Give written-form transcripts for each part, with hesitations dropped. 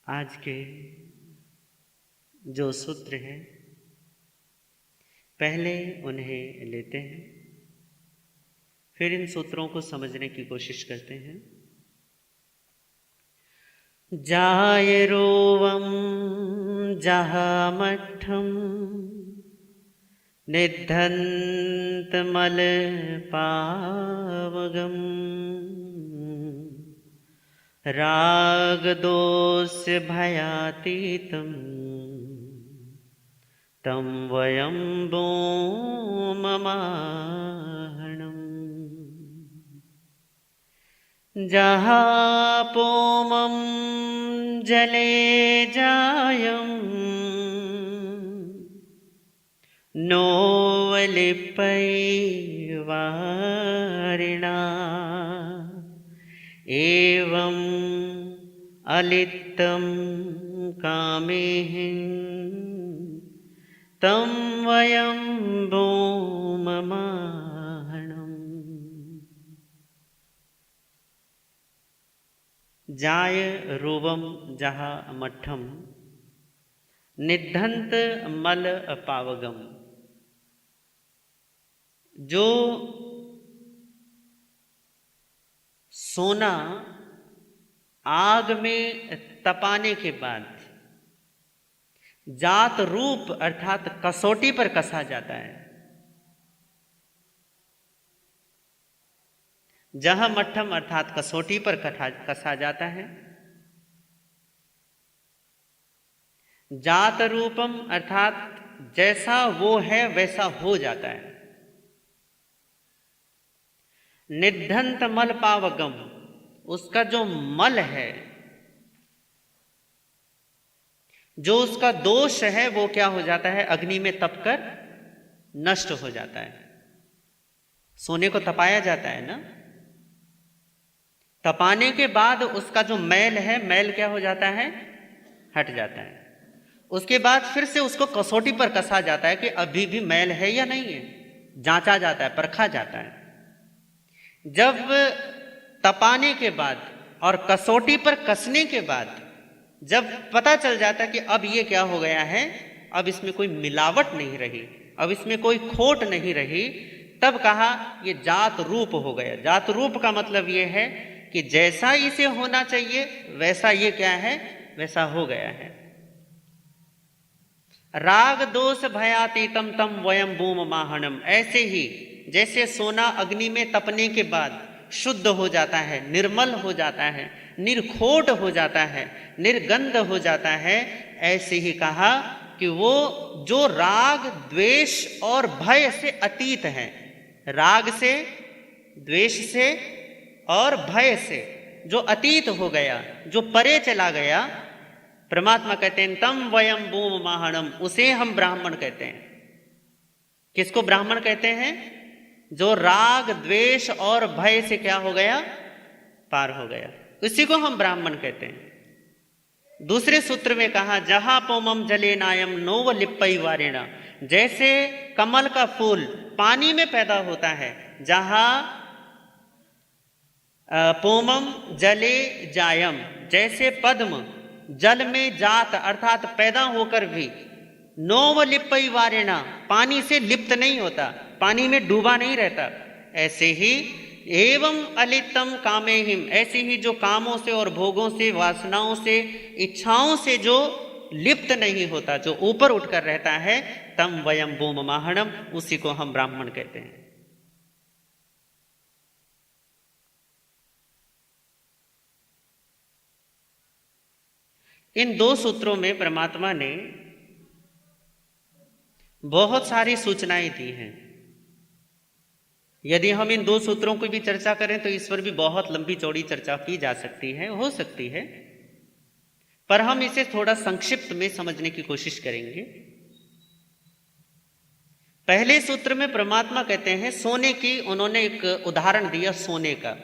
आज के जो सूत्र हैं पहले उन्हें लेते हैं, फिर इन सूत्रों को समझने की कोशिश करते हैं। जायरोवं जहामठं निद्धन्तमलपावगम् रागदोष भयातीतं तं वयं भूममाहणम्। जहापोमं जले जायं नोवलिपैर्वारिणा एवं अलिप्तं कामेहिं तं वयं भूममाहणम्। जाय रूवम जहा मठम निद्धंत मल पावगम। जो सोना आग में तपाने के बाद जात रूप अर्थात कसौटी पर कसा जाता है। जहां मट्ठम अर्थात कसौटी पर कसा जाता है। जात रूपम अर्थात जैसा वो है वैसा हो जाता है। निद्धंत मल पावगम, उसका जो मल है, जो उसका दोष है वो क्या हो जाता है, अग्नि में तपकर नष्ट हो जाता है। सोने को तपाया जाता है ना, तपाने के बाद उसका जो मैल है, मैल क्या हो जाता है, हट जाता है। उसके बाद फिर से उसको कसौटी पर कसा जाता है कि अभी भी मैल है या नहीं है, जांचा जाता है, परखा जाता है। जब तपाने के बाद और कसौटी पर कसने के बाद जब पता चल जाता है कि अब ये क्या हो गया है, अब इसमें कोई मिलावट नहीं रही, अब इसमें कोई खोट नहीं रही, तब कहा ये जात रूप हो गया। जात रूप का मतलब ये है कि जैसा इसे होना चाहिए वैसा ये क्या है, वैसा हो गया है। राग दोष भयातीतम तम वयम भूममाहणम। ऐसे ही जैसे सोना अग्नि में तपने के बाद शुद्ध हो जाता है, निर्मल हो जाता है, निर्खोट हो जाता है, निर्गंध हो जाता है, ऐसे ही कहा कि वो जो राग द्वेष और भय से अतीत है, राग से, द्वेष से और भय से जो अतीत हो गया, जो परे चला गया, परमात्मा कहते हैं तम वयम भूममाहणम, उसे हम ब्राह्मण कहते हैं। किसको ब्राह्मण कहते हैं? जो राग द्वेष और भय से क्या हो गया, पार हो गया, उसी को हम ब्राह्मण कहते हैं। दूसरे सूत्र में कहा जहां पोमम जले नायम नोव लिप्पई वारिणा। जैसे कमल का फूल पानी में पैदा होता है, जहां पोमम जले जायम, जैसे पद्म जल में जात अर्थात पैदा होकर भी नोव लिप्पई वारिणा, पानी से लिप्त नहीं होता, पानी में डूबा नहीं रहता, ऐसे ही एवं अलितम कामेहिम, ऐसे ही जो कामों से और भोगों से, वासनाओं से, इच्छाओं से जो लिप्त नहीं होता, जो ऊपर उठकर रहता है, तम वयम भूममाहणम, उसी को हम ब्राह्मण कहते हैं। इन दो सूत्रों में परमात्मा ने बहुत सारी सूचनाएं दी हैं। यदि हम इन दो सूत्रों की भी चर्चा करें तो इस पर भी बहुत लंबी चौड़ी चर्चा की जा सकती है, हो सकती है, पर हम इसे थोड़ा संक्षिप्त में समझने की कोशिश करेंगे। पहले सूत्र में परमात्मा कहते हैं सोने की, उन्होंने एक उदाहरण दिया सोने का,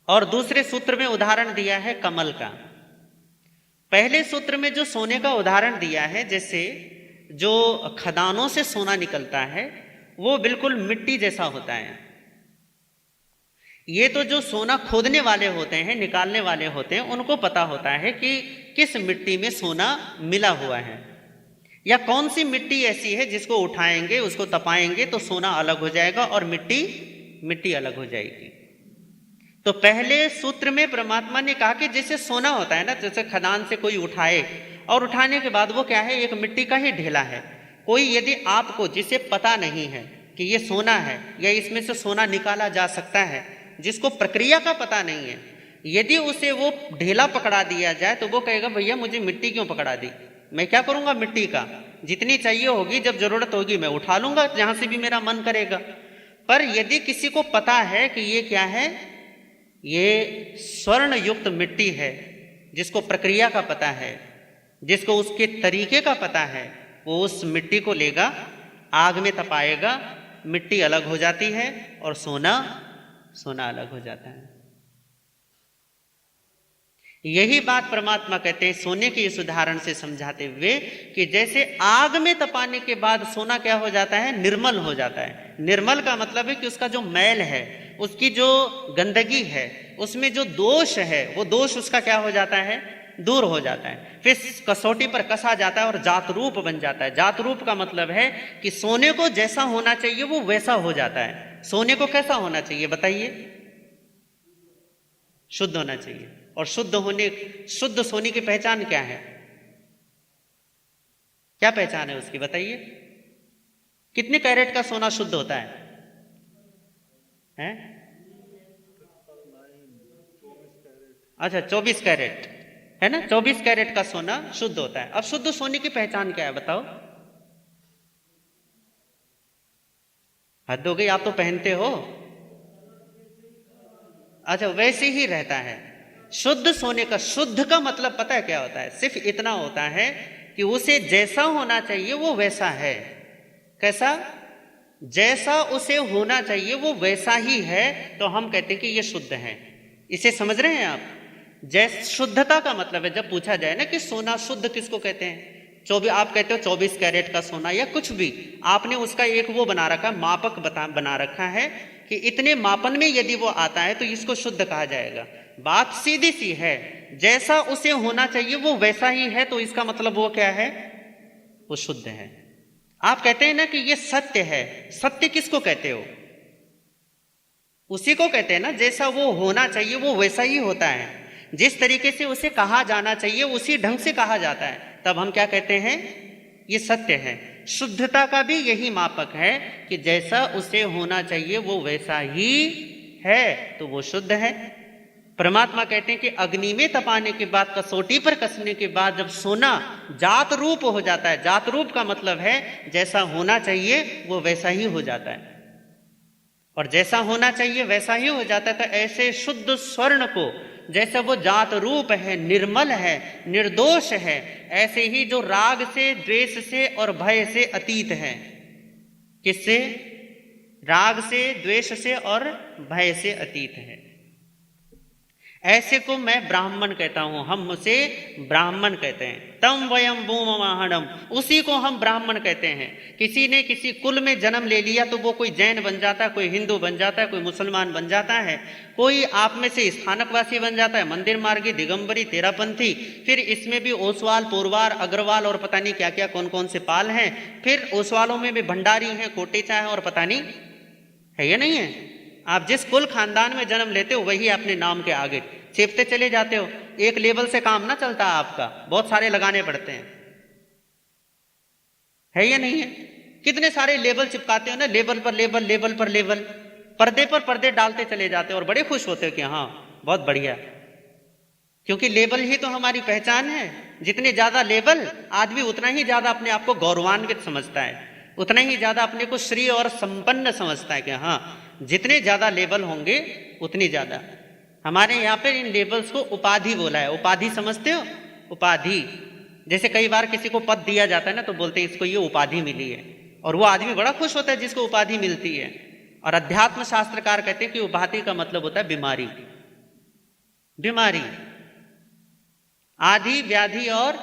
और दूसरे सूत्र में उदाहरण दिया है कमल का। पहले सूत्र में जो सोने का उदाहरण दिया है, जैसे जो खदानों से सोना निकलता है वो बिल्कुल मिट्टी जैसा होता है। ये तो जो सोना खोदने वाले होते हैं, निकालने वाले होते हैं, उनको पता होता है कि किस मिट्टी में सोना मिला हुआ है, या कौन सी मिट्टी ऐसी है जिसको उठाएंगे, उसको तपाएंगे तो सोना अलग हो जाएगा और मिट्टी अलग हो जाएगी। तो पहले सूत्र में परमात्मा ने कहा कि जैसे सोना होता है ना, जैसे खदान से कोई उठाए और उठाने के बाद वो क्या है, एक मिट्टी का ही ढेला है। कोई यदि आपको, जिसे पता नहीं है कि ये सोना है या इसमें से सोना निकाला जा सकता है, जिसको प्रक्रिया का पता नहीं है, यदि उसे वो ढेला पकड़ा दिया जाए तो वो कहेगा भैया मुझे मिट्टी क्यों पकड़ा दी, मैं क्या करूंगा मिट्टी का, जितनी चाहिए होगी जब जरूरत होगी मैं उठा लूंगा जहां से भी मेरा मन करेगा। पर यदि किसी को पता है कि ये क्या है, ये स्वर्ण युक्त मिट्टी है, जिसको प्रक्रिया का पता है, जिसको उसके तरीके का पता है, वो उस मिट्टी को लेगा, आग में तपाएगा, मिट्टी अलग हो जाती है और सोना अलग हो जाता है। यही बात परमात्मा कहते हैं सोने के इस उदाहरण से समझाते हुए कि जैसे आग में तपाने के बाद सोना क्या हो जाता है, निर्मल हो जाता है। निर्मल का मतलब है कि उसका जो मैल है, उसकी जो गंदगी है, उसमें जो दोष है, वो दोष उसका क्या हो जाता है, दूर हो जाता है। फिर कसौटी पर कसा जाता है और जात रूप बन जाता है। जात रूप का मतलब है कि सोने को जैसा होना चाहिए वो वैसा हो जाता है। सोने को कैसा होना चाहिए बताइए, शुद्ध होना चाहिए। और शुद्ध सोने की पहचान क्या है, क्या पहचान है उसकी बताइए? कितने कैरेट का सोना शुद्ध होता है? अच्छा 24 कैरेट है ना, 24 कैरेट का सोना शुद्ध होता है। अब शुद्ध सोने की पहचान क्या है बताओ? हद हो गई, आप तो पहनते हो। अच्छा वैसे ही रहता है। शुद्ध सोने का, शुद्ध का मतलब पता है क्या होता है? सिर्फ इतना होता है कि उसे जैसा होना चाहिए वो वैसा है। कैसा? जैसा उसे होना चाहिए वो वैसा ही है, तो हम कहते हैं कि ये शुद्ध है। इसे समझ रहे हैं आप? शुद्धता का मतलब है, जब पूछा जाए ना कि सोना शुद्ध किसको कहते हैं, आप कहते हो 24 कैरेट का सोना या कुछ भी, आपने उसका एक वो बना रखा, मापक बना रखा है कि इतने मापन में यदि वो आता है तो इसको शुद्ध कहा जाएगा। बात सीधी सी है, जैसा उसे होना चाहिए वो वैसा ही है, तो इसका मतलब वो क्या है, वो शुद्ध है। आप कहते हैं ना कि ये सत्य है, सत्य किसको कहते हो? उसी को कहते हैं ना, जैसा वो होना चाहिए वो वैसा ही होता है। जिस तरीके से उसे कहा जाना चाहिए उसी ढंग से कहा जाता है, तब हम क्या कहते हैं, ये सत्य है। शुद्धता का भी यही मापक है कि जैसा उसे होना चाहिए वो वैसा ही है, तो वो शुद्ध है। परमात्मा कहते हैं कि अग्नि में तपाने के बाद, कसौटी पर कसने के बाद जब सोना जात रूप हो जाता है, जात रूप का मतलब है जैसा होना चाहिए वो वैसा ही हो जाता है, और जैसा होना चाहिए वैसा ही हो जाता है। तो ऐसे शुद्ध स्वर्ण को, जैसे वो जात रूप है, निर्मल है, निर्दोष है, ऐसे ही जो राग से, द्वेष से और भय से अतीत है। किससे? राग से, द्वेष से और भय से अतीत है। ऐसे को मैं ब्राह्मण कहता हूं, हम उसे ब्राह्मण कहते हैं। तम वयम भूममाहणम, उसी को हम ब्राह्मण कहते हैं। किसी ने किसी कुल में जन्म ले लिया तो वो कोई जैन बन जाता है, कोई हिंदू बन जाता है, कोई मुसलमान बन जाता है, कोई आप में से स्थानकवासी बन जाता है, मंदिर मार्गी, दिगंबरी, तेरापंथी, फिर इसमें भी ओसवाल, पोरवार, अग्रवाल और पता नहीं क्या क्या कौन कौन से पाल हैं। फिर ओसवालों में भी भंडारी हैं, कोटेचा है और पता नहीं है या नहीं है। आप जिस कुल खानदान में जन्म लेते हो वही अपने नाम के आगे छेपते चले जाते हो। एक लेबल से काम ना चलता आपका, बहुत सारे लगाने पड़ते हैं, है या नहीं है? कितने सारे लेबल चिपकाते हो ना, लेबल पर लेबल, लेबल पर लेबल, पर्दे पर पर्दे डालते चले जाते हो और बड़े खुश होते हो कि हाँ बहुत बढ़िया, क्योंकि लेबल ही तो हमारी पहचान है। जितने ज्यादा लेबल, आदमी उतना ही ज्यादा अपने आप को गौरवान्वित समझता है, उतना ही ज्यादा अपने को श्री और संपन्न समझता है कि हाँ जितने ज्यादा लेबल होंगे उतनी ज्यादा। हमारे यहाँ पे इन लेबल्स को उपाधि बोला है। उपाधि समझते हो? उपाधि, जैसे कई बार किसी को पद दिया जाता है ना तो बोलते हैं इसको ये उपाधि मिली है, और वो आदमी बड़ा खुश होता है जिसको उपाधि मिलती है। और अध्यात्म शास्त्रकार कहते हैं कि उपाधि का मतलब होता है बीमारी। बीमारी, आदि, व्याधि और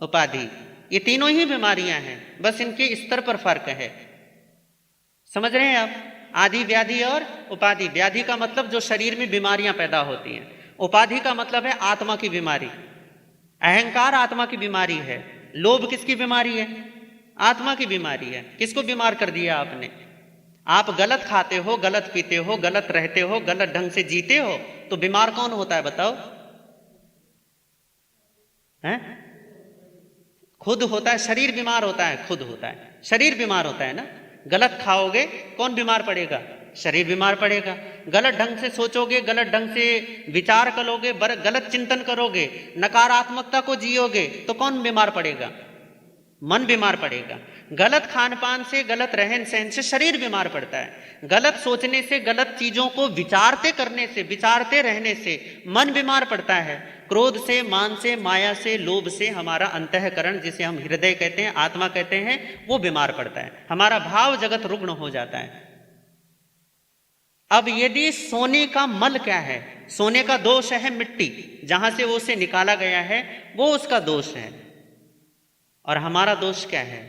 उपाधि, ये तीनों ही बीमारियां हैं, बस इनके स्तर पर फर्क है। समझ रहे हैं आप? आदि व्याधि और उपाधि। व्याधि का मतलब जो शरीर में बीमारियां पैदा होती हैं, उपाधि का मतलब है आत्मा की बीमारी। अहंकार आत्मा की बीमारी है, लोभ किसकी बीमारी है? आत्मा की बीमारी है। किसको बीमार कर दिया आपने? आप गलत खाते हो, गलत पीते हो, गलत रहते हो, गलत ढंग से जीते हो, तो बीमार कौन होता है बताओ? हैं? खुद होता है। शरीर बीमार होता है, खुद होता है, शरीर बीमार होता है ना। गलत खाओगे कौन बीमार पड़ेगा? शरीर बीमार पड़ेगा। गलत ढंग से सोचोगे, गलत ढंग से विचार करोगे, गलत चिंतन करोगे, नकारात्मकता को जियोगे, तो कौन बीमार पड़ेगा? मन बीमार पड़ेगा। गलत खान पान से, गलत रहन सहन से शरीर बीमार पड़ता है। गलत सोचने से, गलत चीजों को विचारते करने से, विचारते रहने से मन बीमार पड़ता है। क्रोध से, मान से, माया से, लोभ से हमारा अंतःकरण, जिसे हम हृदय कहते हैं, आत्मा कहते हैं, वो बीमार पड़ता है। हमारा भाव जगत रुग्ण हो जाता है। अब यदि सोने का मल क्या है? सोने का दोष है मिट्टी, जहां से वो उसे निकाला गया है वो उसका दोष है। और हमारा दोष क्या है?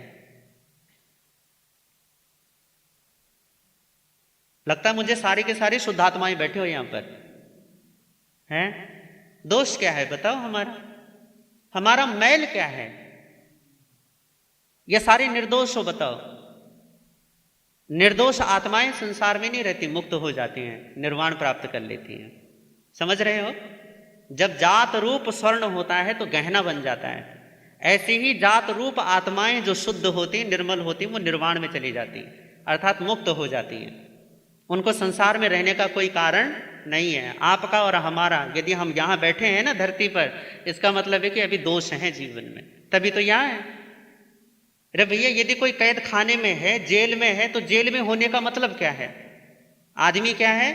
लगता है मुझे सारी के सारी शुद्धात्माएं बैठे हो यहां पर हैं। दोष क्या है बताओ? हमारा मैल क्या है? ये सारी निर्दोष हो बताओ। निर्दोष आत्माएं संसार में नहीं रहती, मुक्त हो जाती हैं, निर्वाण प्राप्त कर लेती हैं। समझ रहे हो? जब जात रूप स्वर्ण होता है तो गहना बन जाता है। ऐसे ही जात रूप आत्माएं जो शुद्ध होती, निर्मल होती, वो निर्वाण में चली जाती हैं, अर्थात मुक्त हो जाती हैं। उनको संसार में रहने का कोई कारण नहीं है। आपका और हमारा, यदि हम यहाँ बैठे हैं ना धरती पर, इसका मतलब है कि अभी दोष हैं जीवन में, तभी तो यहाँ है। अरे भैया, यदि कोई कैद खाने में है, जेल में है, तो जेल में होने का मतलब क्या है? आदमी क्या है?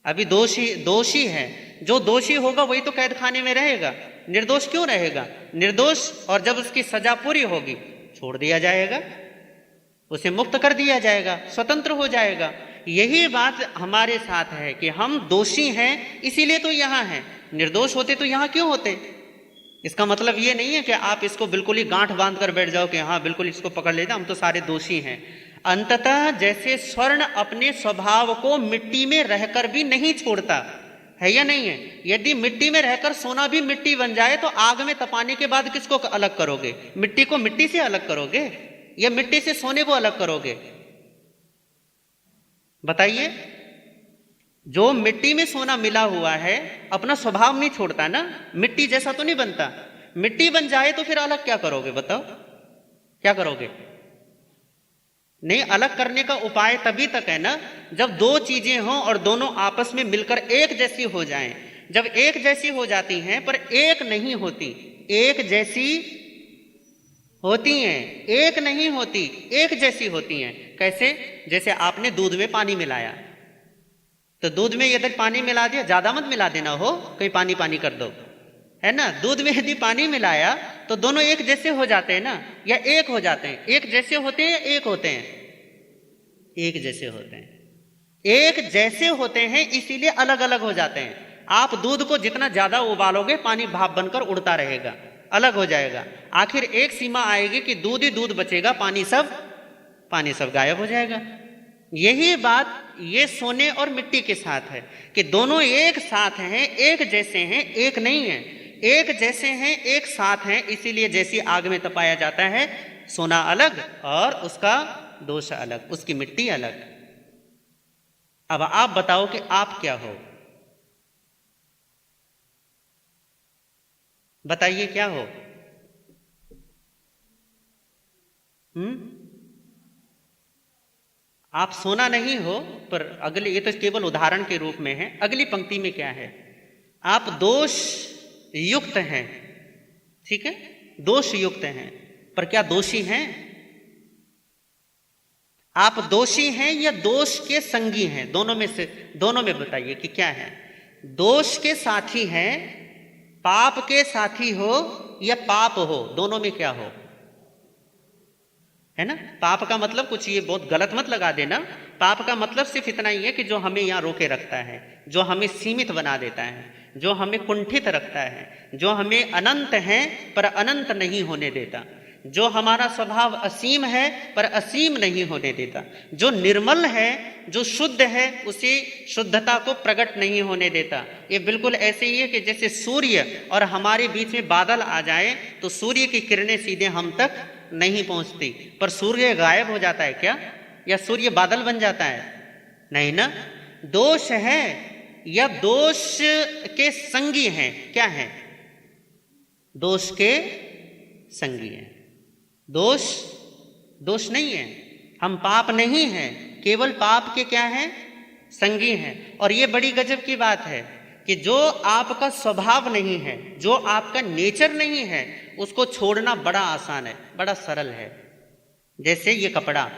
अभी दोषी है। जो दोषी होगा वही तो कैद खाने में रहेगा। निर्दोष क्यों रहेगा? निर्दोष, और जब उसकी सजा पूरी होगी छोड़ दिया जाएगा, उसे मुक्त कर दिया जाएगा, स्वतंत्र हो जाएगा। यही बात हमारे साथ है कि हम दोषी हैं, इसीलिए तो यहाँ हैं। निर्दोष होते तो यहाँ क्यों होते? इसका मतलब ये नहीं है कि आप इसको बिल्कुल ही गांठ बांध कर बैठ जाओ कि हाँ बिल्कुल इसको पकड़ लेते, हम तो सारे दोषी हैं। अंततः जैसे स्वर्ण अपने स्वभाव को मिट्टी में रहकर भी नहीं छोड़ता है, या नहीं है? यदि मिट्टी में रहकर सोना भी मिट्टी बन जाए तो आग में तपाने के बाद किसको अलग करोगे? मिट्टी को मिट्टी से अलग करोगे या मिट्टी से सोने को अलग करोगे? बताइए। जो मिट्टी में सोना मिला हुआ है अपना स्वभाव नहीं छोड़ता ना, मिट्टी जैसा तो नहीं बनता। मिट्टी बन जाए तो फिर अलग क्या करोगे बताओ? क्या करोगे? नहीं, अलग करने का उपाय तभी तक है ना जब दो चीजें हों और दोनों आपस में मिलकर एक जैसी हो जाएं। जब एक जैसी हो जाती हैं पर एक नहीं होती, एक जैसी होती हैं, एक नहीं होती, एक जैसी होती हैं। कैसे? जैसे आपने दूध में पानी मिलाया, तो दूध में यदि पानी मिला दिया, ज्यादा मत मिला देना हो, कहीं पानी पानी कर दो, है ना। दूध में यदि पानी मिलाया तो दोनों एक जैसे हो जाते हैं ना, या एक हो जाते हैं? एक जैसे होते हैं, एक होते हैं, एक जैसे होते हैं। एक जैसे होते हैं इसीलिए अलग अलग हो जाते हैं। आप दूध को जितना ज्यादा उबालोगे पानी भाप बनकर उड़ता रहेगा, अलग हो जाएगा। आखिर एक सीमा आएगी कि दूध ही दूध बचेगा, पानी सब गायब हो जाएगा। यही बात ये सोने और मिट्टी के साथ है कि दोनों एक साथ हैं, एक जैसे हैं, एक नहीं है। एक जैसे हैं, एक साथ हैं, इसीलिए जैसी आग में तपाया जाता है, सोना अलग और उसका दोष अलग, उसकी मिट्टी अलग। अब आप बताओ कि आप क्या हो? बताइए क्या हो? आप सोना नहीं हो, पर अगले, ये तो केवल उदाहरण के रूप में है। अगली पंक्ति में क्या है? आप दोष युक्त हैं, ठीक है, दोष युक्त हैं, पर क्या दोषी हैं? आप दोषी हैं या दोष के संगी हैं? दोनों में बताइए कि क्या है। दोष के साथी हैं, पाप के साथी हो या पाप हो, दोनों में क्या हो? है ना। पाप का मतलब कुछ ये बहुत गलत मत लगा देना। पाप का मतलब सिर्फ इतना ही है कि जो हमें यहां रोके रखता है, जो हमें सीमित बना देता है, जो हमें कुंठित रखता है, जो हमें अनंत है पर अनंत नहीं होने देता। जो हमारा स्वभाव असीम है पर असीम नहीं होने देता, जो निर्मल है, जो शुद्ध है, उसी शुद्धता को प्रकट नहीं होने देता। ये बिल्कुल ऐसे ही है कि जैसे सूर्य और हमारे बीच में बादल आ जाए तो सूर्य की किरणें सीधे हम तक नहीं पहुंचती, पर सूर्य गायब हो जाता है क्या, या सूर्य बादल बन जाता है? नहीं ना। दोष है या दोष के संगी हैं, क्या है? दोष के संगी हैं। दोष दोष नहीं है, हम पाप नहीं हैं, केवल पाप के क्या हैं? संगी हैं। और ये बड़ी गजब की बात है कि जो आपका स्वभाव नहीं है, जो आपका नेचर नहीं है, उसको छोड़ना बड़ा आसान है, बड़ा सरल है। जैसे ये कपड़ा,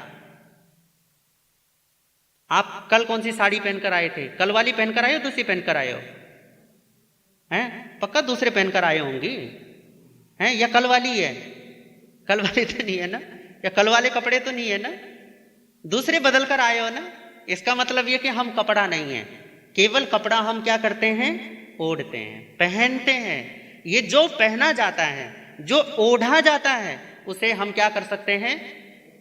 आप कल कौन सी साड़ी पहनकर आए थे? कल वाली पहनकर आए हो, दूसरी पहनकर आए हो? हैं? पक्का दूसरे पहनकर आए होंगी, हैं? या कल वाली है? कल वाली तो नहीं है ना, या कल वाले कपड़े तो नहीं है ना, दूसरे बदल कर आए हो ना। इसका मतलब ये कि हम कपड़ा नहीं है, केवल कपड़ा हम क्या करते हैं? ओढ़ते हैं, पहनते हैं। ये जो पहना जाता है, जो ओढ़ा जाता है, उसे हम क्या कर सकते हैं?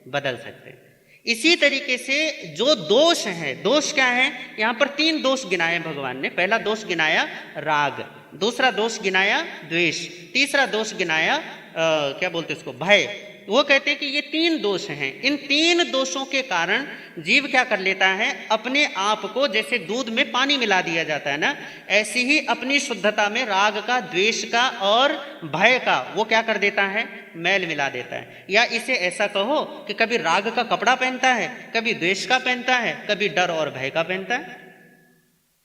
बदल सकते हैं। इसी तरीके से जो दोष है, दोष क्या है? यहां पर 3 दोष गिनाए भगवान ने। पहला दोष गिनाया राग, दूसरा दोष गिनाया द्वेष, तीसरा दोष गिनाया क्या बोलते इसको? भय। वो कहते हैं कि ये 3 दोष हैं। इन 3 दोषों के कारण जीव क्या कर लेता है? अपने आप को, जैसे दूध में पानी मिला दिया जाता है ना, ऐसे ही अपनी शुद्धता में राग का, द्वेष का और भय का वो क्या कर देता है? मैल मिला देता है। या इसे ऐसा कहो कि कभी राग का कपड़ा पहनता है, कभी द्वेष का पहनता है, कभी डर और भय का पहनता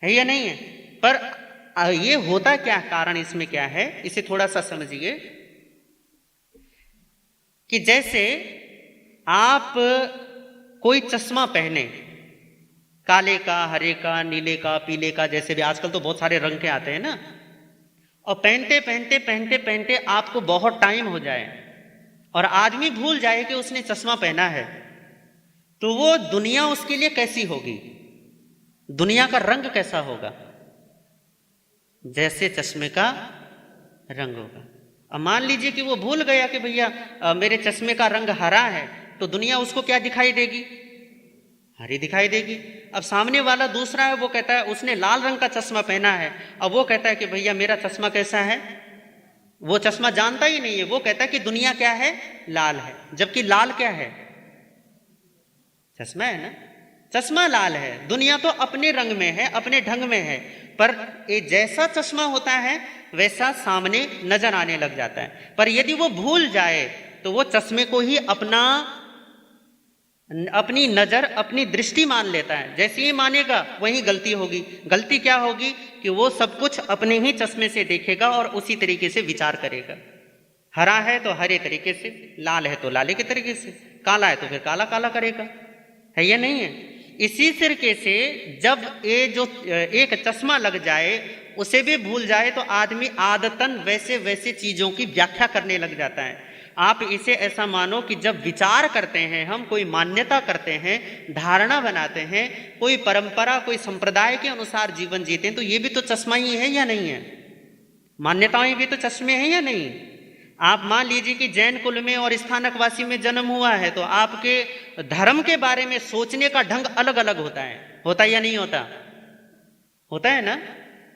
है या नहीं है? पर ये होता क्या, कारण इसमें क्या है, इसे थोड़ा सा समझिए। कि जैसे आप कोई चश्मा पहने, काले का, हरे का, नीले का, पीले का, जैसे भी आजकल तो बहुत सारे रंग के आते हैं ना, और पहनते पहनते पहनते पहनते आपको बहुत टाइम हो जाए और आदमी भूल जाए कि उसने चश्मा पहना है, तो वो दुनिया उसके लिए कैसी होगी? दुनिया का रंग कैसा होगा? जैसे चश्मे का रंग होगा। अब मान लीजिए कि वो भूल गया कि भैया मेरे चश्मे का रंग हरा है, तो दुनिया उसको क्या दिखाई देगी? हरी दिखाई देगी। अब सामने वाला दूसरा है, वो कहता है उसने लाल रंग का चश्मा पहना है, अब वो कहता है कि भैया मेरा चश्मा कैसा है? वो चश्मा जानता ही नहीं है, वो कहता है कि दुनिया क्या है? लाल है। जबकि लाल क्या है? चश्मा है ना। चश्मा लाल है, दुनिया तो अपने रंग में है, अपने ढंग में है, पर ये जैसा चश्मा होता है वैसा सामने नजर आने लग जाता है। पर यदि वो भूल जाए तो वो चश्मे को ही अपनी नजर, अपनी दृष्टि मान लेता है। जैसे ही मानेगा वही गलती होगी। गलती क्या होगी? कि वो सब कुछ अपने ही चश्मे से देखेगा और उसी तरीके से विचार करेगा। हरा है तो हरे तरीके से, लाल है तो लाले के तरीके से, काला है तो फिर काला काला करेगा, है या नहीं है? इसी तरीके से जब ये जो एक चश्मा लग जाए, उसे भी भूल जाए, तो आदमी आदतन वैसे वैसे चीजों की व्याख्या करने लग जाता है। आप इसे ऐसा मानो कि जब विचार करते हैं, हम कोई मान्यता करते हैं, धारणा बनाते हैं, कोई परंपरा, कोई संप्रदाय के अनुसार जीवन जीते हैं, तो ये भी तो चश्मा ही है या नहीं है? मान्यताएं भी तो चश्मे हैं या नहीं? आप मान लीजिए कि जैन कुल में और स्थानकवासी में जन्म हुआ है, तो आपके धर्म के बारे में सोचने का ढंग अलग अलग होता है, होता या नहीं होता? होता है ना।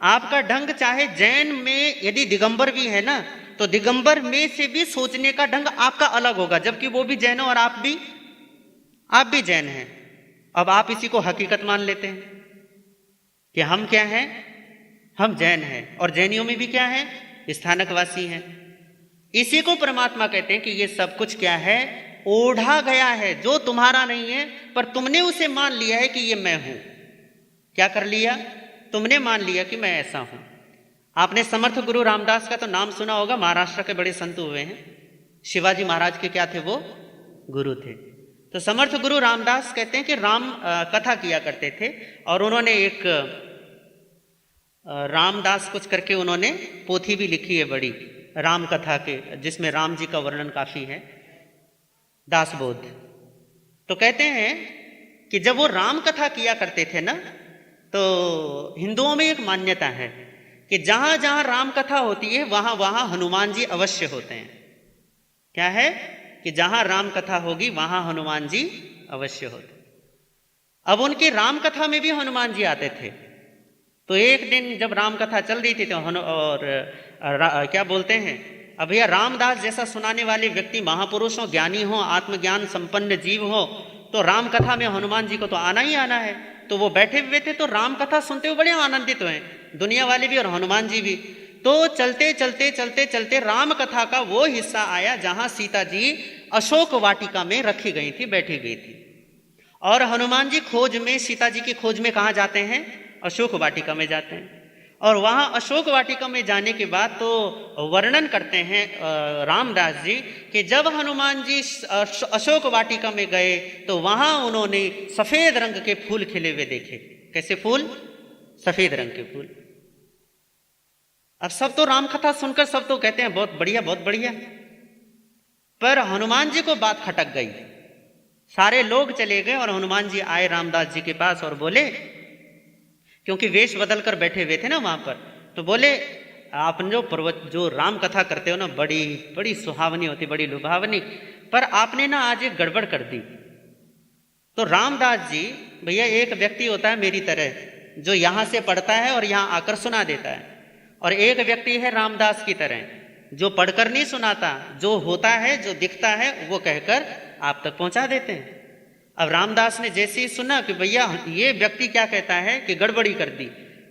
आपका ढंग, चाहे जैन में यदि दिगंबर भी है ना, तो दिगंबर में से भी सोचने का ढंग आपका अलग होगा, जबकि वो भी जैन हो और आप भी जैन हैं। अब आप इसी को हकीकत मान लेते हैं कि हम क्या हैं? हम जैन हैं, और जैनियों में भी क्या है? स्थानकवासी हैं। इसी को परमात्मा कहते हैं कि ये सब कुछ क्या है? ओढ़ा गया है, जो तुम्हारा नहीं है, पर तुमने उसे मान लिया है कि ये मैं हूं। क्या कर लिया? तुमने मान लिया कि मैं ऐसा हूं। आपने समर्थ गुरु रामदास का तो नाम सुना होगा, महाराष्ट्र के बड़े संत हुए हैं। शिवाजी महाराज के क्या थे? वो गुरु थे। तो समर्थ गुरु रामदास कहते हैं कि राम कथा किया करते थे, और उन्होंने एक रामदास कुछ करके उन्होंने पोथी भी लिखी है बड़ी, राम कथा के, जिसमें राम जी का वर्णन काफी है, दासबोध। तो कहते हैं कि जब वो राम कथा किया करते थे ना, तो हिंदुओं में एक मान्यता है कि जहां जहां राम कथा होती है वहां वहां हनुमान जी अवश्य होते हैं। क्या है कि जहां राम कथा होगी वहां हनुमान जी अवश्य होते। अब उनकी राम कथा में भी हनुमान जी आते थे। तो एक दिन जब राम कथा चल रही थी तो क्या बोलते हैं, अब भैया रामदास जैसा सुनाने वाले व्यक्ति, महापुरुष हो, ज्ञानी हो, आत्मज्ञान संपन्न जीव हो, तो राम कथा में हनुमान जी को तो आना ही आना है। तो वो बैठे हुए थे, तो राम कथा सुनते हुए बड़े आनंदित हुए, दुनिया वाले भी और हनुमान जी भी। तो चलते चलते चलते चलते राम कथा का वो हिस्सा आया जहां सीता जी अशोक वाटिका में रखी गई थी, बैठी गई थी। और हनुमान जी खोज में, सीता जी की खोज में कहाँ जाते हैं? अशोक वाटिका में जाते हैं। और वहां अशोक वाटिका में जाने के बाद तो वर्णन करते हैं रामदास जी कि जब हनुमान जी अशोक वाटिका में गए तो वहां उन्होंने सफेद रंग के फूल खिले हुए देखे। कैसे फूल? सफेद रंग के फूल। अब सब तो राम कथा सुनकर सब तो कहते हैं बहुत बढ़िया बहुत बढ़िया, पर हनुमान जी को बात खटक गई। सारे लोग चले गए और हनुमान जी आए रामदास जी के पास और बोले, क्योंकि वेश बदल कर बैठे हुए थे ना वहां पर, तो बोले आप जो राम कथा करते हो ना, बड़ी बड़ी सुहावनी होती, बड़ी लुभावनी, पर आपने ना आज एक गड़बड़ कर दी। तो रामदास जी, भैया एक व्यक्ति होता है मेरी तरह जो यहां से पढ़ता है और यहां आकर सुना देता है, और एक व्यक्ति है रामदास की तरह जो पढ़कर नहीं सुनाता, जो होता है, जो दिखता है वो कहकर आप तक पहुंचा देते हैं। अब रामदास ने जैसे ही सुना कि भैया ये व्यक्ति क्या कहता है कि गड़बड़ी कर दी,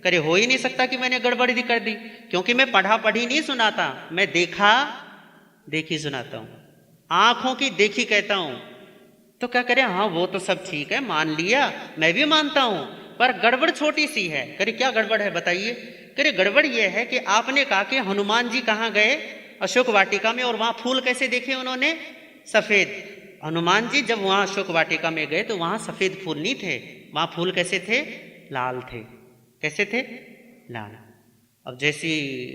करे हो ही नहीं सकता कि मैंने गड़बड़ी कर दी, क्योंकि मैं पढ़ा पढ़ी नहीं सुनाता, मैं देखा देखी सुनाता हूं, आंखों की देखी कहता हूं। तो क्या करे, हाँ वो तो सब ठीक है, मान लिया, मैं भी मानता हूं, पर गड़बड़ छोटी सी है। करे क्या गड़बड़ है बताइए? करे गड़बड़ यह है कि आपने कहा कि हनुमान जी कहाँ गए? अशोक वाटिका में, और वहां फूल कैसे देखे उन्होंने? सफेद। हनुमान जी जब वहां अशोक वाटिका में गए तो वहां सफेद फूल नहीं थे, वहां फूल कैसे थे? लाल थे। कैसे थे? लाल। अब जैसी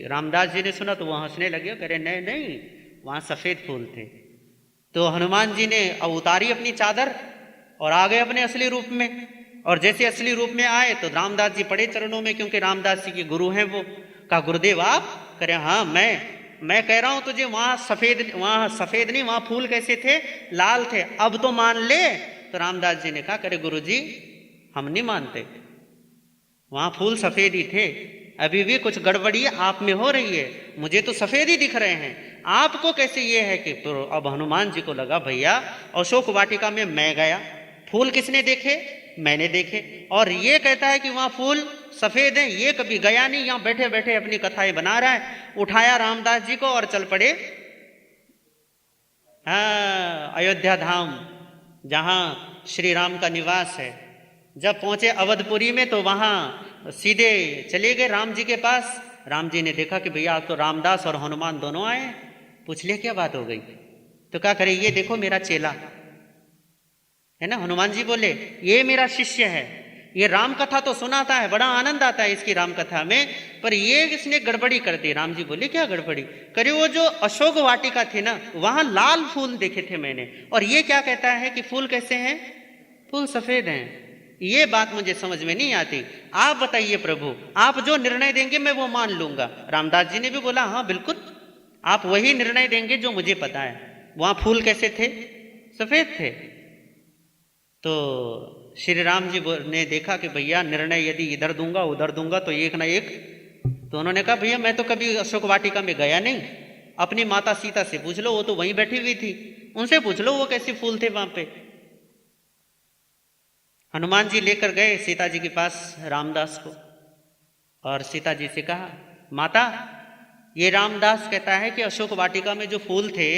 रामदास जी ने सुना तो वहां हंसने लगे, कह रहे नहीं नहीं वहां सफेद फूल थे। तो हनुमान जी ने अब उतारी अपनी चादर और आ गए अपने असली रूप में, और जैसे असली रूप में आए तो रामदास जी पड़े चरणों में, क्योंकि रामदास जी के गुरु हैं वो। कहा गुरुदेव आप? करे हाँ मैं कह रहा हूं तुझे, वहां सफेद नहीं, वहां फूल कैसे थे? लाल थे, अब तो मान ले। तो रामदास जी ने कहा करे गुरुजी हम नहीं मानते, वहां फूल सफेद ही थे, अभी भी कुछ गड़बड़ी आप में हो रही है, मुझे तो सफेद ही दिख रहे हैं, आपको कैसे ये है कि? तो अब हनुमान जी को लगा भैया अशोक वाटिका में मैं गया, फूल किसने देखे? मैंने देखे, और ये कहता है कि वहां फूल सफेद है, ये कभी गया नहीं, यहां बैठे बैठे अपनी कथाएं बना रहा है। उठाया रामदास जी को और चल पड़े अयोध्या धाम, जहां श्री राम का निवास है। जब पहुंचे अवधपुरी में तो वहां सीधे चले गए राम जी के पास। राम जी ने देखा कि भैया आप तो रामदास और हनुमान दोनों आए, पूछ लिया क्या बात हो गई? तो क्या करे, ये देखो मेरा चेला है ना। हनुमान जी बोले ये मेरा शिष्य है, ये राम कथा तो सुनाता है, बड़ा आनंद आता है इसकी राम कथा में, पर ये इसने गड़बड़ी कर दी। राम जी बोले क्या गड़बड़ी? करे वो जो अशोक वाटिका थी ना, वहां लाल फूल देखे थे मैंने, और ये क्या कहता है कि फूल कैसे हैं? फूल सफेद हैं। ये बात मुझे समझ में नहीं आती, आप बताइए प्रभु, आप जो निर्णय देंगे मैं वो मान लूंगा। रामदास जी ने भी बोला हाँ बिल्कुल, आप वही निर्णय देंगे जो मुझे पता है। वहां फूल कैसे थे? सफेद थे। तो श्री राम जी ने देखा कि भैया निर्णय यदि इधर दूंगा उधर दूंगा तो एक ना एक, तो उन्होंने कहा भैया मैं तो कभी अशोक वाटिका में गया नहीं, अपनी माता सीता से पूछ लो, वो तो वहीं बैठी हुई थी, उनसे पूछ लो वो कैसे फूल थे वहां पे। हनुमान जी लेकर गए सीता जी के पास रामदास को, और सीता जी से कहा माता ये रामदास कहता है कि अशोक वाटिका में जो फूल थे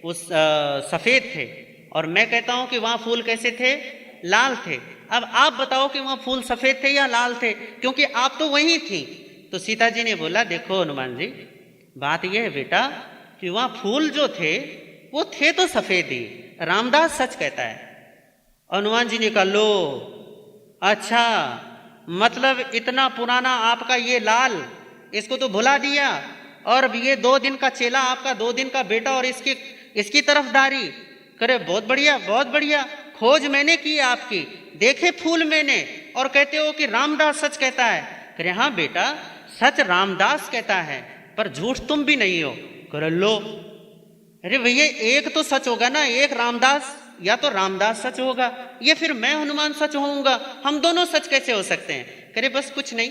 वो सफेद थे, और मैं कहता हूं कि वहां फूल कैसे थे? लाल थे। अब आप बताओ कि वहां फूल सफेद थे या लाल थे, क्योंकि आप तो वहीं थी। तो सीता जी ने बोला देखो हनुमान जी, बात यह है बेटा कि वहां फूल जो थे वो थे तो सफेद ही, रामदास सच कहता है। हनुमान जी ने कहा लो अच्छा, मतलब इतना पुराना आपका ये लाल, इसको तो भुला दिया, और ये 2 दिन का चेला आपका, 2 दिन का बेटा, और इसकी तरफदारी करे। बहुत बढ़िया बहुत बढ़िया, खोज मैंने की आपकी, देखे फूल मैंने, और कहते हो कि रामदास सच कहता है। करे हाँ बेटा सच रामदास कहता है, पर झूठ तुम भी नहीं हो। करे लो अरे भैया एक तो सच होगा ना, एक रामदास, या तो रामदास सच होगा या फिर मैं हनुमान सच होऊंगा, हम दोनों सच कैसे हो सकते हैं? करे बस कुछ नहीं,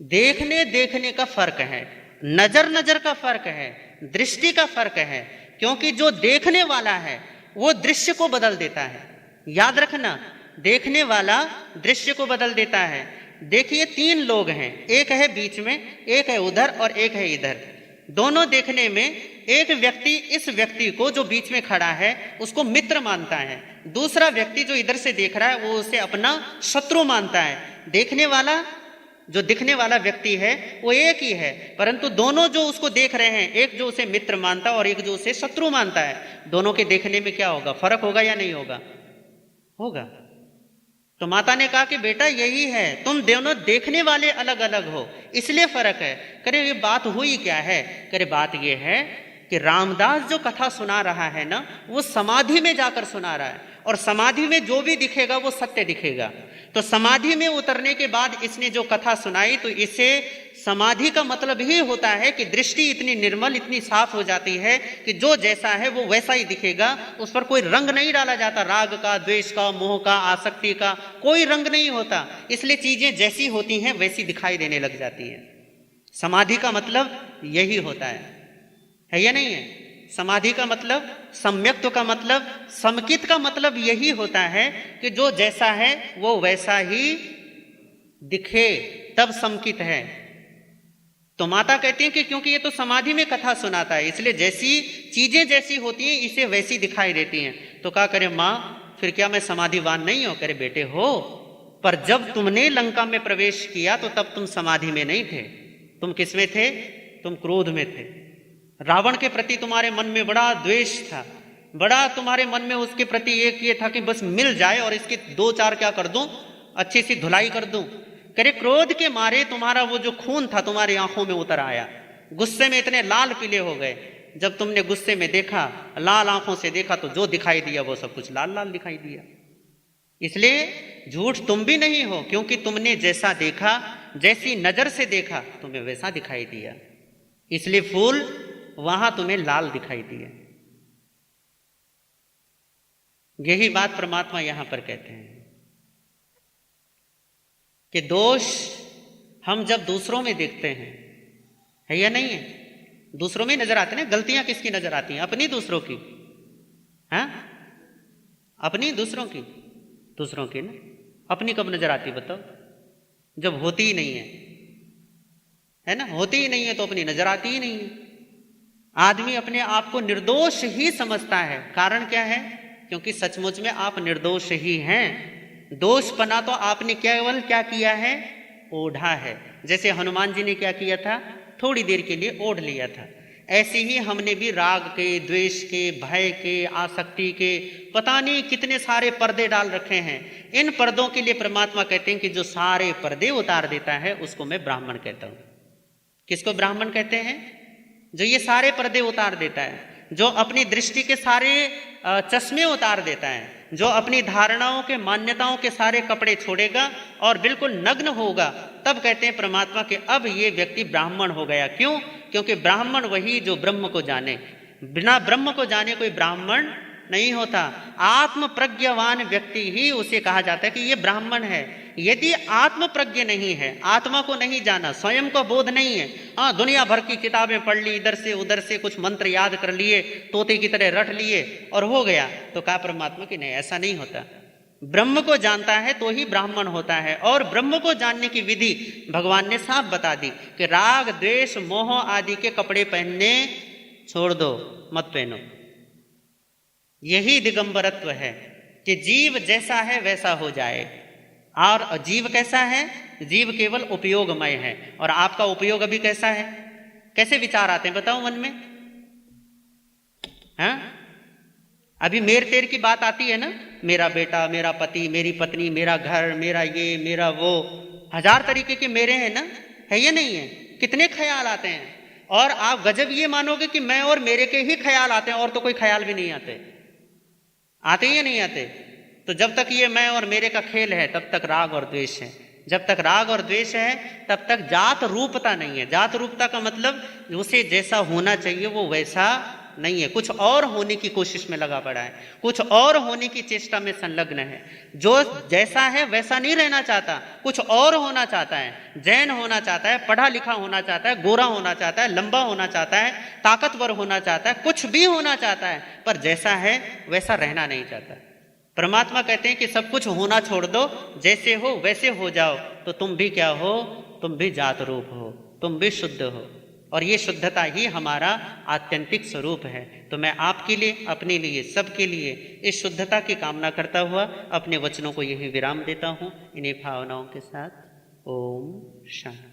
देखने देखने का फर्क है, नजर नजर का फर्क है, दृष्टि का फर्क है। क्योंकि जो देखने वाला है वो दृश्य को बदल देता है, याद रखना, देखने वाला दृश्य को बदल देता है। देखिए 3 लोग हैं, एक है बीच में, एक है उधर और एक है इधर। दोनों देखने में एक व्यक्ति इस व्यक्ति को जो बीच में खड़ा है उसको मित्र मानता है, दूसरा व्यक्ति जो इधर से देख रहा है वो उसे अपना शत्रु मानता है। देखने वाला जो दिखने वाला व्यक्ति है वो एक ही है, परंतु दोनों जो उसको देख रहे हैं, एक जो उसे मित्र मानता है और एक जो उसे शत्रु मानता है, दोनों के देखने में क्या होगा? फर्क होगा या नहीं होगा? होगा। तो माता ने कहा कि बेटा यही है, तुम दोनों देखने वाले अलग अलग हो, इसलिए फर्क है। करे ये बात हुई क्या है? करे बात ये है कि रामदास जो कथा सुना रहा है ना, वो समाधि में जाकर सुना रहा है, और समाधि में जो भी दिखेगा वो सत्य दिखेगा। तो समाधि में उतरने के बाद इसने जो कथा सुनाई, तो इसे समाधि का मतलब ही होता है कि दृष्टि इतनी निर्मल, इतनी साफ हो जाती है कि जो जैसा है वो वैसा ही दिखेगा, उस पर कोई रंग नहीं डाला जाता, राग का, द्वेष का, मोह का, आसक्ति का कोई रंग नहीं होता। इसलिए चीजें जैसी होती हैं वैसी दिखाई देने लग जाती है। समाधि का मतलब यही होता है या नहीं है? समाधि का मतलब, सम्यक्त्व का मतलब, समकित का मतलब यही होता है कि जो जैसा है वो वैसा ही दिखे, तब समकित है। तो माता कहती है कि क्योंकि ये तो समाधि में कथा सुनाता है, इसलिए जैसी चीजें जैसी होती हैं इसे वैसी दिखाई देती हैं। तो क्या करे माँ, फिर क्या मैं समाधिवान नहीं हूं? करे बेटे हो, पर जब तुमने लंका में प्रवेश किया तो तब तुम समाधि में नहीं थे। तुम किस में थे? तुम क्रोध में थे। रावण के प्रति तुम्हारे मन में बड़ा द्वेष था, बड़ा तुम्हारे मन में उसके प्रति एक ये था कि बस मिल जाए और इसकी 2-4 क्या कर दूं, अच्छी सी धुलाई कर दूं। करे क्रोध के मारे तुम्हारा वो जो खून था तुम्हारी आंखों में उतर आया, गुस्से में इतने लाल पीले हो गए। जब तुमने गुस्से में देखा, लाल आंखों से देखा, तो जो दिखाई दिया वो सब कुछ लाल लाल दिखाई दिया। इसलिए झूठ तुम भी नहीं हो, क्योंकि तुमने जैसा देखा, जैसी नजर से देखा, तुम्हें वैसा दिखाई दिया, इसलिए फूल वहां तुम्हें लाल दिखाई दिया। यही बात परमात्मा यहां पर कहते हैं कि दोष हम जब दूसरों में देखते हैं, है या नहीं है? दूसरों में नजर आते हैं। गलतियां किसकी नजर आती हैं? अपनी, दूसरों की? हाँ, अपनी, दूसरों की? दूसरों की ना। अपनी कब नजर आती बताओ? जब होती ही नहीं है ना? होती ही नहीं है तो अपनी नजर आती ही नहीं है। आदमी अपने आप को निर्दोष ही समझता है। कारण क्या है? क्योंकि सचमुच में आप निर्दोष ही हैं। दोषपना तो आपने केवल क्या किया है? ओढ़ा है। जैसे हनुमान जी ने क्या किया था? थोड़ी देर के लिए ओढ़ लिया था। ऐसे ही हमने भी राग के, द्वेष के, भय के, आसक्ति के पता नहीं कितने सारे पर्दे डाल रखे हैं। इन पर्दों के लिए परमात्मा कहते हैं कि जो सारे पर्दे उतार देता है उसको मैं ब्राह्मण कहता हूं। किसको ब्राह्मण कहते हैं? जो ये सारे पर्दे उतार देता है, जो अपनी दृष्टि के सारे चश्मे उतार देता है, जो अपनी धारणाओं के, मान्यताओं के सारे कपड़े छोड़ेगा और बिल्कुल नग्न होगा, तब कहते हैं परमात्मा के अब ये व्यक्ति ब्राह्मण हो गया। क्यों? क्योंकि ब्राह्मण वही जो ब्रह्म को जाने। बिना ब्रह्म को जाने कोई ब्राह्मण नहीं होता। आत्म प्रज्ञावान व्यक्ति ही उसे कहा जाता है कि ये ब्राह्मण है। यदि आत्म प्रज्ञ नहीं है, आत्मा को नहीं जाना, स्वयं को बोध नहीं है, हाँ दुनिया भर की किताबें पढ़ ली, इधर से उधर से कुछ मंत्र याद कर लिए, तोते की तरह रट लिए और हो गया, तो कहा परमात्मा कि नहीं, ऐसा नहीं होता। ब्रह्म को जानता है तो ही ब्राह्मण होता है। और ब्रह्म को जानने की विधि भगवान ने साफ बता दी कि राग, द्वेष, मोह आदि के कपड़े पहनने छोड़ दो, मत पहनो। यही दिगंबरत्व है कि जीव जैसा है वैसा हो जाए। और जीव कैसा है? जीव केवल उपयोगमय है। और आपका उपयोग अभी कैसा है? कैसे विचार आते हैं बताओ मन में? हाँ, अभी मेर तेर की बात आती है ना, मेरा बेटा, मेरा पति, मेरी पत्नी, मेरा घर, मेरा ये, मेरा वो, 1000 तरीके के मेरे हैं ना, है या नहीं है? कितने ख्याल आते हैं। और आप गजब ये मानोगे कि मैं और मेरे के ही ख्याल आते हैं और तो कोई ख्याल भी नहीं आते। आते ही नहीं आते? तो जब तक ये मैं और मेरे का खेल है तब तक राग और द्वेष है। जब तक राग और द्वेष है तब तक जात रूपता नहीं है। जात रूपता का मतलब उसे जैसा होना चाहिए वो वैसा नहीं है, कुछ और होने की कोशिश में लगा पड़ा है, कुछ और होने की चेष्टा में संलग्न है। जो जैसा है वैसा नहीं रहना चाहता, कुछ और होना चाहता है, जैन होना चाहता है, पढ़ा लिखा होना चाहता है, गोरा होना चाहता है, लंबा होना चाहता है, ताकतवर होना चाहता है, कुछ भी होना चाहता है, पर जैसा है वैसा रहना नहीं चाहता। परमात्मा कहते हैं कि सब कुछ होना छोड़ दो, जैसे हो वैसे हो जाओ, तो तुम भी क्या हो, तुम भी जात रूप हो, तुम भी शुद्ध हो। और ये शुद्धता ही हमारा आत्यंतिक स्वरूप है। तो मैं आपके लिए, अपने लिए, सबके लिए इस शुद्धता की कामना करता हुआ अपने वचनों को यही विराम देता हूँ, इन्हीं भावनाओं के साथ। ओम शांति।